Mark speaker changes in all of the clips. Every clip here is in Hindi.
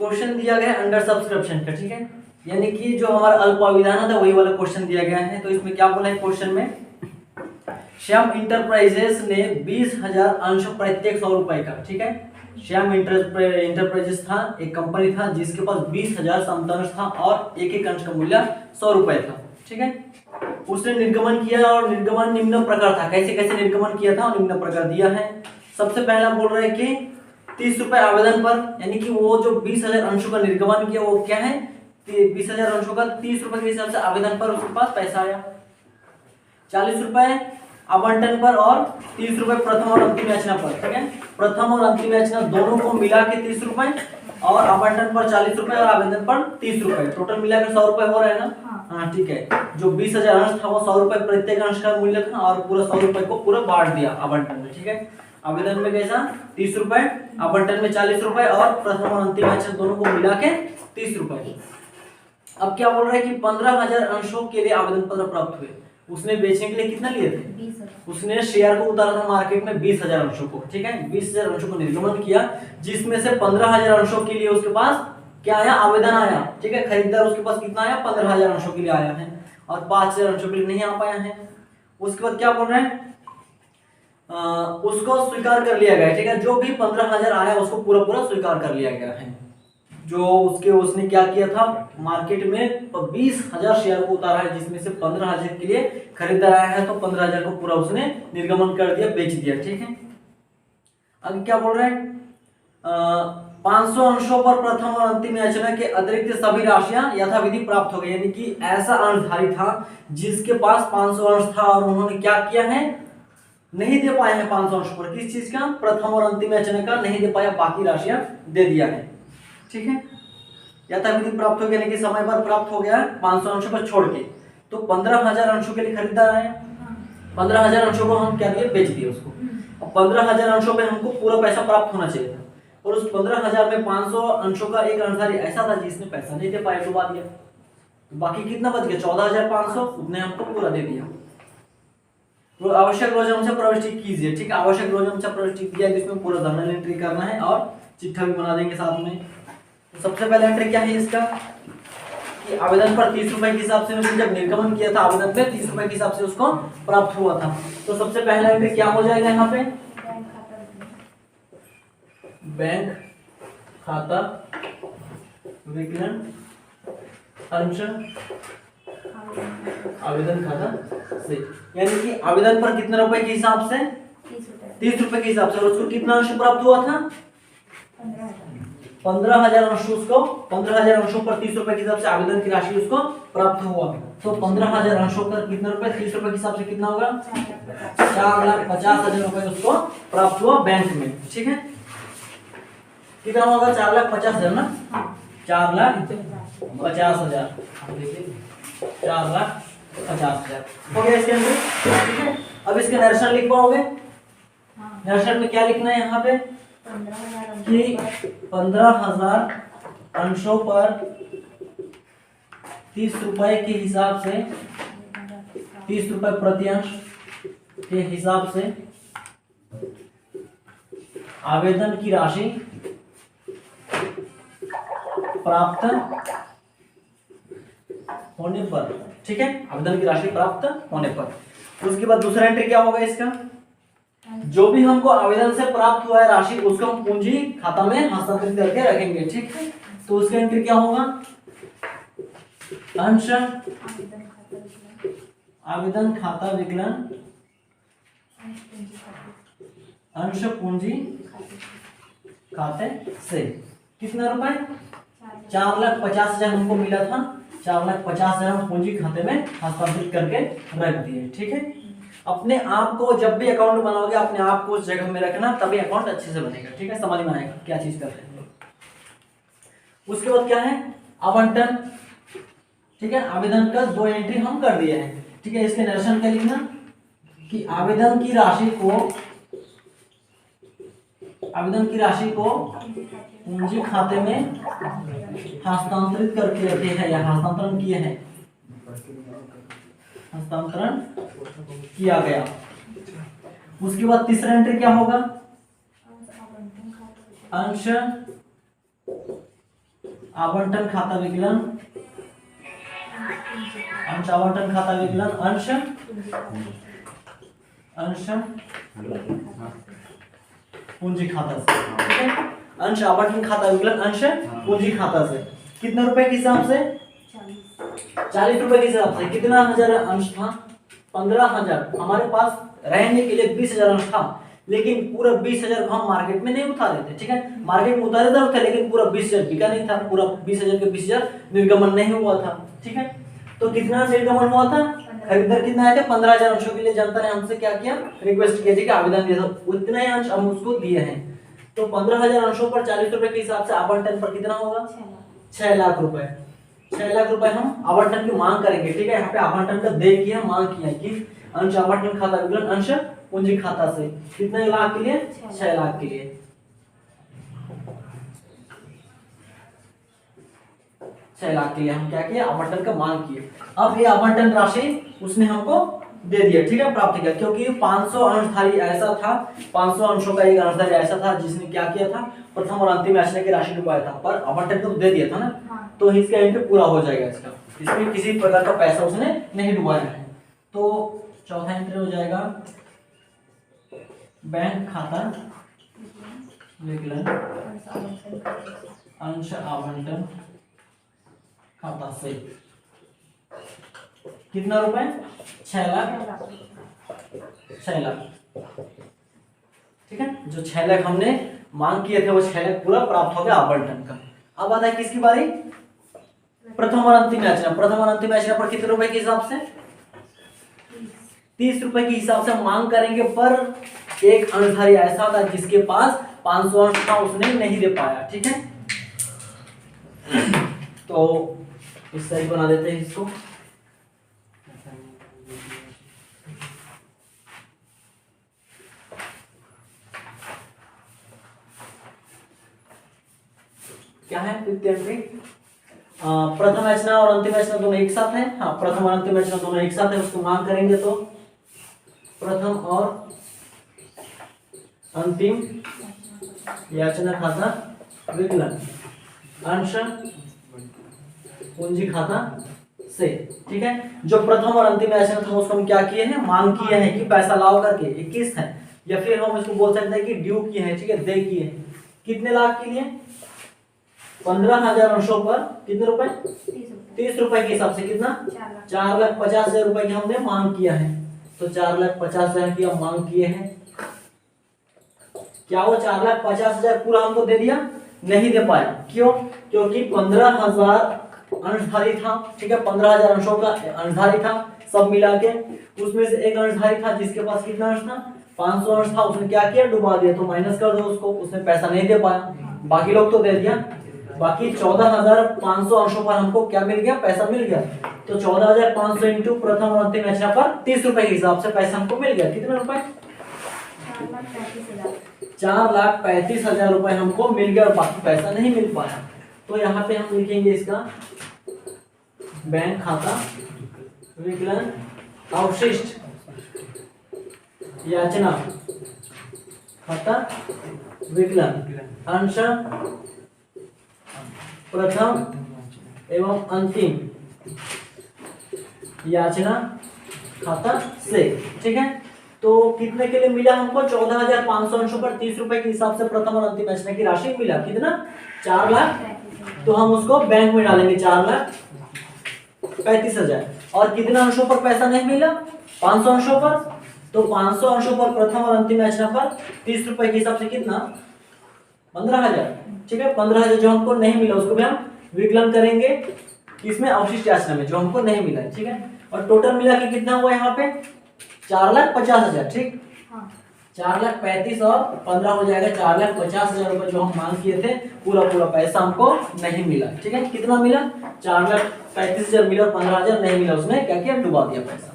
Speaker 1: क्वेश्चन दिया गया है अंडर सब्सक्रिप्शन का, ठीक है, यानी कि जो हमारा अल्पावधान था वही वाला क्वेश्चन दिया गया है। तो इसमें क्या बोला है क्वेश्चन में, श्याम इंटरप्राइजेस ने 20,000 अंश प्रत्येक 100 रुपए का, ठीक है, श्याम इंटरप्राइजेस था, एक कंपनी था जिसके पास 20,000 समतांश था और एक एक अंश का मूल्य 100 रुपए था, ठीक है। उसने निर्गमन किया और निर्गमन निम्न प्रकार था। कैसे कैसे निर्गमन किया था और निम्न प्रकार दिया है। सबसे पहला बोल रहे हैं कि 30 रुपए आवेदन पर, यानी कि वो जो 20,000 अंशों का निर्गमन किया वो क्या है, 20,000 अंशों का 30 रुपए के हिसाब से आवेदन पर उसके पास पैसा आया। 40 रुपए आवंटन पर और 30 रुपए प्रथम और अंतिम याचना पर, ठीक है। प्रथम और अंतिम याचना दोनों को मिला के 30 रुपए और आवंटन पर 40 रुपए और आवेदन पर 30 रुपए, टोटल मिलाकर 100 रुपए हो रहा है ना। हाँ ठीक है, जो 20,000 अंश था वो 100 रुपए प्रत्येक अंश का मूल्य था और पूरा 100 रुपए को पूरा बांट दिया आवंटन में, ठीक है। आवेदन में कैसा 30 रुपए, आवंटन में 40 रुपए और प्रथम और अंतिम याचना दोनों को मिला के 30 रुपए। अब क्या बोल रहे हैं कि 15,000 अंशों के लिए आवेदन पत्र प्राप्त हुए। उसने बेचने के लिए कितना लिए थे,
Speaker 2: 20,000।
Speaker 1: उसने शेयर को उतारा था मार्केट में 20,000 अंशों को, ठीक है, 20,000 अंशों को निर्गमन किया, जिसमें से 15,000 अंशों के लिए उसके पास क्या आया, आवेदन आया, ठीक है। खरीदार उसके पास कितना आया, 15,000 अंशों के लिए आया है और 5,000 अंशों के लिए नहीं आ पाया है। उसके बाद क्या बोल रहे हैं, उसको स्वीकार कर लिया गया, ठीक है, जो भी 15,000 आया उसको पूरा पूरा स्वीकार कर लिया गया है। जो उसने क्या किया था, मार्केट में 20,000 शेयर को उतारा है, जिसमें से 15,000 के लिए खरीदार आया है, तो 15,000 को पूरा उसने निर्गमन कर दिया, बेच दिया, ठीक है। अब क्या बोल रहे हैं, 500 अंशों पर प्रथम और अंतिम याचना के अतिरिक्त सभी राशियां यथाविधि प्राप्त हो गई, यानी कि ऐसा अंशधारी था जिसके पास 500 अंश था और उन्होंने क्या किया है, नहीं दे पाए हैं 500 अंश पर, किस चीज का, प्रथम और अंतिम याचना का नहीं दे पाया, बाकी राशियां दे दिया है, ठीक है। यथाविधि प्राप्त हो गया, यानी कि समय पर प्राप्त हो गया 500 अंशों पर छोड़ के, तो 15,000 अंशों के लिए खरीदार आए, 15,000 अंशों को हम क्या दिए, बेच दिए उसको। अब 15,000 अंशों पे हमको पूरा पैसा प्राप्त होना चाहिए था, और उस 15,000 में 500 अंशों का एक अंशधारी ऐसा था जिसने पैसा नहीं दे पाया, डुबा दिया, तो बाकी कितना बच गया, 14,500, उसने हमको पूरा दे दिया। तो आवश्यक रोजम से प्रविष्टि कीजिए, ठीक है, आवश्यक रोजम से प्रविष्टि किया, इसमें पूरा जर्नल एंट्री करना है और चिट्ठा भी बना देंगे साथ में। तो सबसे पहला एंट्री क्या है इसका, कि आवेदन पर 30 रुपए के हिसाब से उसने जब निर्गमन किया था आवेदन पे 30 रुपए के हिसाब से उसको प्राप्त हुआ था। तो सबसे पहला एंट्री क्या हो जाएगा यहाँ पे, बैंक खाता विकलन अंश आवेदन खाता से, यानी कि आवेदन पर कितने रुपए के हिसाब से, 30 रुपए के हिसाब से, और उसको कितना अंश प्राप्त हुआ था, 15,000 अंश, उसको 15,000 अंशों पर 30 रुपए के हिसाब से आवेदन की राशि उसको प्राप्त हुआ। तो 15,000 अंशों पर कितने रुपए, 30 रुपए के हिसाब से कितना होगा, 4,50,000 रुपए उसको प्राप्त हुआ बैंक में, ठीक है। कितना होगा, 4,50,000 ना, 4,50,000, 4,50,000 हो गया इसके अंदर, ठीक है। अब इसके निरसन लिख पाओगे, निरसन में क्या लिखना है यहाँ पे, कि 15,000 अंशों पर 30 रुपए के हिसाब से, 30 रुपए प्रति अंश के हिसाब से आवेदन की राशि प्राप्त होने पर, ठीक है, आवेदन की राशि प्राप्त होने पर। उसके बाद दूसरा एंट्री क्या होगा इसका, जो भी हमको आवेदन से प्राप्त हुआ है राशि उसको हम पूंजी खाता में हस्तांतरित करके रखेंगे, ठीक है। तो उसका एंट्री क्या होगा, अंश आवेदन खाता विकलन अंश पूंजी खाते से, कितना रुपए, 4,50,000 हमको मिला था, 4,50,000 हम पूंजी खाते में हस्तांतरित करके रख दिए, ठीक है। अपने आप को जब भी अकाउंट बनाओगे अपने आप को उस जगह में रखना, तभी अकाउंट अच्छे से बनेगा, ठीक है, समझ में आएगा क्या चीज कर रहे हैं। उसके बाद क्या है, आवंटन, ठीक है, आवेदन का 2 एंट्री हम कर दिए हैं, ठीक है। इसके निरसन क्या लिखना, कि आवेदन की राशि को पूंजी खाते में हस्तांतरित करके रखे हैं या हस्तांतरण किए हैं, हस्तांतरण किया गया। उसके बाद तीसरा एंट्री क्या होगा, अंश आवंटन खाता विकलन, अंश आवंटन खाता विकलन अंश पूंजी खाता से, ठीक है। अंश आवंटन खाता विकलन अंश पूंजी खाता से कितने रुपए के हिसाब से? 40 रुपए के हिसाब से। कितना हजार अंश था? 15,000। हमारे पास रहने के लिए 20,000 अंश था, लेकिन पूरा 20,000 को हम मार्केट में नहीं उतारे थे, ठीक है। मार्केट में उतारे थे लेकिन पूरा 20,000 बिका नहीं था, पूरा 20,000 के 20,000 निर्गमन नहीं हुआ था, ठीक है। तो कितना निर्गमन हुआ था? खरीदार कितना आए थे? 15,000 अंशों के लिए जनता ने हमसे क्या किया? रिक्वेस्ट किया, ठीक है, आवेदन दिया था, उतने ही अंश हम उसको दिए हैं। तो 15,000 अंशों पर 40 रुपए के हिसाब से आवंटन पर कितना होगा? 6 लाख रुपए। 6 लाख रुपए हम आवंटन की मांग करेंगे, ठीक है। यहाँ पे आवंटन का दे किया, मांग किया कि अंश आवंटन खाता विकलन अंश पूंजी खाता से कितने लाख के लिए? 6 लाख के लिए। 6 लाख के लिए हम क्या किए? आवंटन का मांग किए। अब ये आवंटन राशि उसने हमको दे दिया, ठीक है, प्राप्त किया, क्योंकि 500 अंशधारी ऐसा था, 500 अंशों का एक अंशधारी ऐसा था जिसने क्या किया था? प्रथम और अंतिम याचना की राशि डुबाया था, पर आवंटन तो दे दिया था ना, तो इसका एंट्री पूरा हो जाएगा इसका, इसमें किसी प्रकार का पैसा उसने नहीं डुबाया है। तो चौथा एंट्री हो जाएगा बैंक खाता विकलन अंश आवंटन खाता से कितना रुपए? 6 लाख। 6 लाख, ठीक है। जो 6 लाख हमने मांग किए थे वो 6 लाख पूरा प्राप्त हो गया आवंटन का। अब आता है किसकी बारी? प्रथम और अंतिम याचना। प्रथम और अंतिम याचना पर कितने रुपए के हिसाब से? 30 रुपए के हिसाब से मांग करेंगे, पर एक अंशधारी ऐसा था जिसके पास 500 अंश था, उसने नहीं दे पाया, ठीक है। तो इस साइड बना देते हैं इसको। क्या है? प्रथम याचना और अंतिम याचना दोनों एक साथ है। हाँ, प्रथम और अंतिम याचना दोनों एक साथ है, उसको मांग करेंगे तो प्रथम और अंतिम याचना खाता विकलन अंश पूंजी खाता से, ठीक है। जो प्रथम और अंतिम याचना था उसको हम क्या किए हैं? मांग किए हैं कि पैसा लाओ करके, 21 है, या फिर हम इसको बोल सकते हैं कि ड्यू किए हैं, ठीक है, दे किए हैं। कितने लाख के लिए? 15,000 अंशों पर कितने रुपए? 30 रुपए के हिसाब से कितना? 4,50,000 रुपए की हमने मांग किया है। तो 4,50,000 की हम मांग किए हैं। क्या वो 4,50,000 पूरा हमको दे दिया? नहीं दे पाया। क्यों? क्योंकि 15,000 अंशधारी था, ठीक है, 15,000 अंशों का अंशधारी था सब मिला के, उसमें से एक अंशधारी था जिसके पास कितना अंश था? 500 अंश था, उसने क्या किया? डुबा दिया। तो माइनस कर दो उसको, उसने पैसा नहीं दे पाया। बाकी लोग तो दे दिया, बाकी 14,500 अंशों पर हमको क्या मिल गया? पैसा मिल गया। तो 14,500 इंटू प्रथम और अंतिम याचना पर 30 रुपए के हिसाब से पैसा हमको मिल गया। कितने रुपए? 4,35,000 रुपए हमको मिल गया और बाकी पैसा नहीं मिल पाया। तो यहाँ पे हम लिखेंगे इसका बैंक खाता विकलन अवशिष्ट याचना खाता विकलन अंश प्रथम एवं अंतिम याचना खाता से, ठीक है। तो कितने के लिए मिला हमको? 14,500 अंशों पर 30 रुपए के हिसाब से प्रथम और अंतिम याचना की राशि मिला। कितना? 4 लाख। तो हम उसको बैंक में डालेंगे, 4,35,000। और कितना अंशों पर पैसा नहीं मिला? 500 अंशों पर। तो 500 अंशों पर प्रथम और अंतिम याचना पर 30 रुपए के हिसाब से कितना? 15,000, ठीक है। 15,000 जो हमको नहीं मिला उसको भी हम विकलन करेंगे इसमें अवशिष्ट याचना में, जो हमको नहीं मिला, ठीक है। और टोटल मिला के कितना हुआ यहाँ पे? 4,50,000, ठीक। 4,35,000 और 15 हो जाएगा 4,50,000 रुपए जो हम मांग किए थे, पूरा पैसा हमको नहीं मिला, ठीक है। कितना मिला? 4,35,000 मिला और 15,000 नहीं मिला, उसने क्या किया? डुबा दिया पैसा।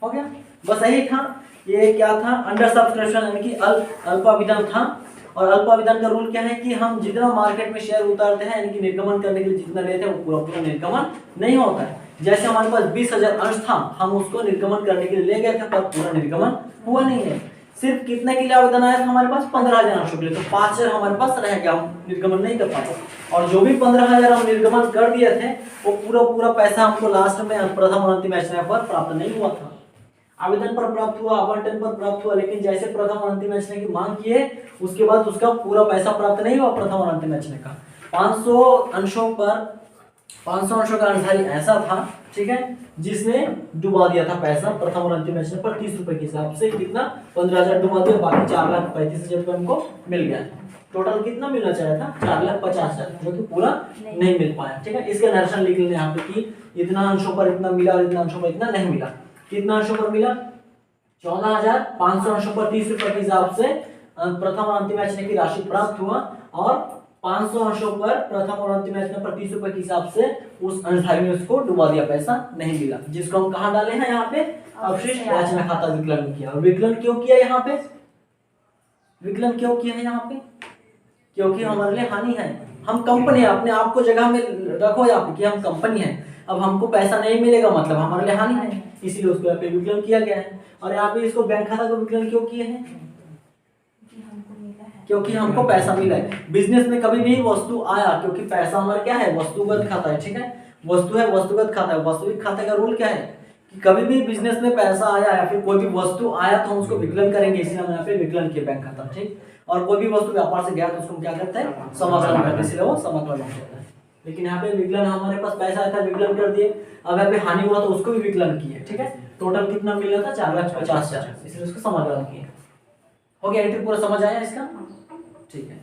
Speaker 1: हो गया, बस यही था। ये क्या था? अंडर सब्सक्रिप्शन, यानी कि अल्पाविदान था। और अल्पाविदान का रूल क्या है कि हम जितना मार्केट में शेयर उतारते हैं, यानी कि निर्गमन करने के लिए जितना लेते हैं वो पूरा निर्गमन नहीं होता है। जैसे हमारे पास 20,000 अंश था, हम उसको निर्गमन करने के लिए ले गए थे पर पूरा निर्गमन हुआ नहीं है। सिर्फ कितने के लिए आवेदन आया था हमारे पास 15,800 के लिए, तो 5,000 हमारे पास रह गया, हम निर्गमन नहीं कर पाए। और जो भी 15,000 हम निर्गमन कर दिए थे वो पूरा पूरा पैसा हमको लास्ट में प्रथम और अंतिम याचना पर प्राप्त नहीं हुआ था। आवेदन पर प्राप्त हुआ, आवंटन पर प्राप्त हुआ, लेकिन जैसे प्रथम और अंतिम याचना की मांग किए उसके बाद उसका पूरा पैसा प्राप्त नहीं हुआ प्रथम और अंतिम याचना का। 500 अंशों का अंशधारी ऐसा था, ठीक है, जिसने डुबा दिया था पैसा प्रथम और अंतिम याचना पर 30 रुपए के हिसाब से। कितना? 15,000 डुबा दिया, बाकी 4,35,000 रुपये हमको मिल गया। टोटल कितना मिलना चाहिए था? 4,50,000, जो कि पूरा नहीं मिल पाया। ठीक है, इसका नरेशन लिख लेना यहाँ पे कि इतना अंशों पर इतना मिला और इतना अंशों पर इतना नहीं मिला। कितना अंशों पर मिला? 14,500 अंशों पर 30 रुपए के हिसाब से प्रथम और अंतिम याचना की राशि प्राप्त हुआ, और 500 अंशों पर प्रथम और अंतिम याचना पर 30 रुपए के हिसाब से उस अंशधारी में उसको डुबा दिया, पैसा नहीं मिला, जिसको हम कहाँ डाले हैं? यहाँ पे अवशिष्ट याचना खाता विकलन किया। और विकलन क्यों किया यहाँ पे? विकलन क्यों किया है यहाँ पे? क्योंकि हमारे लिए हानि है। हम कंपनी है, अपने आप को जगह में रखो यहाँ पे कि हम कंपनी है, अब हमको पैसा नहीं मिलेगा मतलब हमारे लिए हानि है, इसीलिए उसको यहाँ पे विकलन किया गया है। और यहाँ पे इसको बैंक खाता को विकलन क्यों किए हैं? क्योंकि हमको पैसा मिला है। बिजनेस में कभी भी वस्तु आया, क्योंकि पैसा हमारा क्या है? वस्तुगत खाता है। ठीक है, वस्तु है, वस्तुगत खाता है। वास्तविक खाते का रूल क्या है कि कभी भी बिजनेस में पैसा आया या फिर कोई भी वस्तु आया तो हम उसको विकलन करेंगे, इसलिए हम यहाँ पे विकलन किए बैंक खाता। ठीक, और कोई भी वस्तु व्यापार से गया तो उसको हम क्या करते हैं? समाकलन करते हैं, इसलिए वो समाकलन होता है। लेकिन यहाँ पे विकलन हमारे पास पैसा आया था, विकलन कर दिए। अब यहाँ पे हानि हुआ तो उसको भी विकलन किए। ठीक है, टोटल कितना मिल रहा था? 4,50,000, इसलिए उसको समाकलन किए। हो गया? एंट्री पूरा समझ आया इसका? ठीक है।